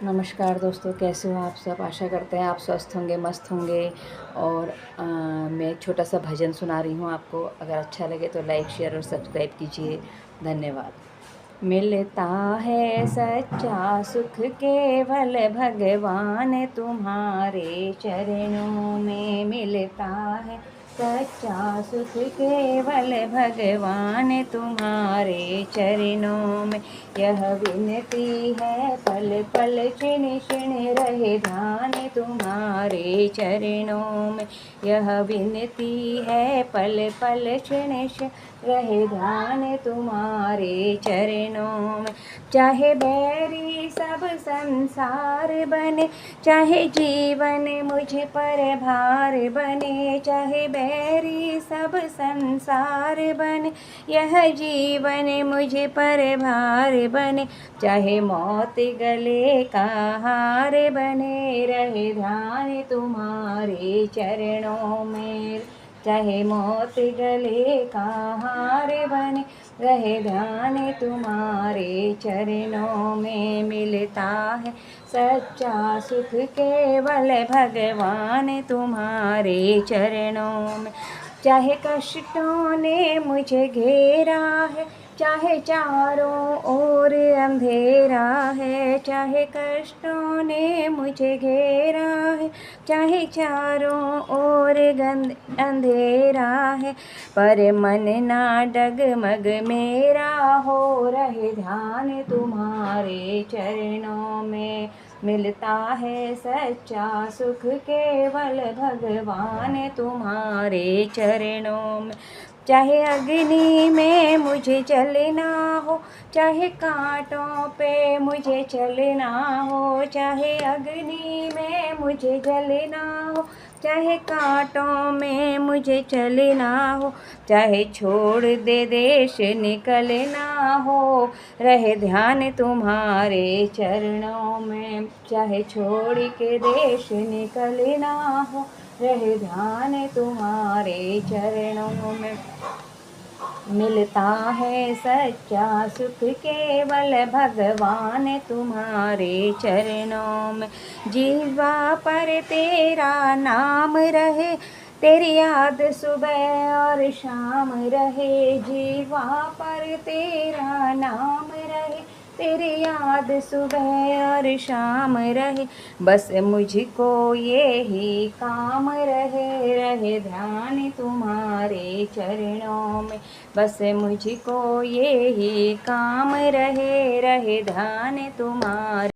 नमस्कार दोस्तों, कैसे हो आप सब। आशा करते हैं आप स्वस्थ होंगे, मस्त होंगे। और मैं एक छोटा सा भजन सुना रही हूँ आपको। अगर अच्छा लगे तो लाइक, शेयर और सब्सक्राइब कीजिए। धन्यवाद। मिलता है सच्चा सुख केवल भगवान तुम्हारे चरणों में। मिलता है सच्चा सुख केवल भगवान तुम्हारे चरणों में। यह विनती है पल पल क्षण क्षण रहे ध्यान तुम्हारे चरणों में। यह विनती है पल पल क्षण क्षण रहे ध्यान तुम्हारे चरणों में। चाहे बैरी सब संसार बने, चाहे जीवन मुझ पर भार बने। चाहे बैरी सब संसार बने, यह जीवन मुझ पर भार बने। चाहे मौत गले का हार बने, रहे ध्यान तुम्हारे चरणों में। चाहे मौत गले का हार बने, रहे ध्यान तुम्हारे चरणों में। मिलता है सच्चा सुख केवल भगवान तुम्हारे चरणों में। चाहे कष्टों ने मुझे घेरा है, चाहे चारों ओर अंधेरा है। चाहे कष्टों ने मुझे घेरा है, चाहे चारों ओर अंधेरा है। पर मन ना डगमग मेरा हो, रहे ध्यान तुम्हारे चरणों में। मिलता है सच्चा सुख केवल भगवान तुम्हारे चरणों में। चाहे अग्नि में मुझे चलना हो, चाहे कांटों पे मुझे चलना हो। चाहे अग्नि में मुझे जलना हो, चाहे कांटों में मुझे चलना हो। चाहे छोड़ दे देश निकलना हो, रहे ध्यान तुम्हारे चरणों में। चाहे छोड़ के देश निकलना हो, रहे ध्यान तुम्हारे चरणों में। मिलता है सच्चा सुख केवल भगवान तुम्हारे चरणों में। जीवा पर तेरा नाम रहे, तेरी याद सुबह और शाम रहे। जीवा पर तेरा नाम रहे, तेरी याद सुबह और शाम रहे। बस मुझको ये ही काम रहे, रहे ध्यान तुम्हारे चरणों में। बस मुझको ये ही काम रहे, रहे ध्यान तुम्हारे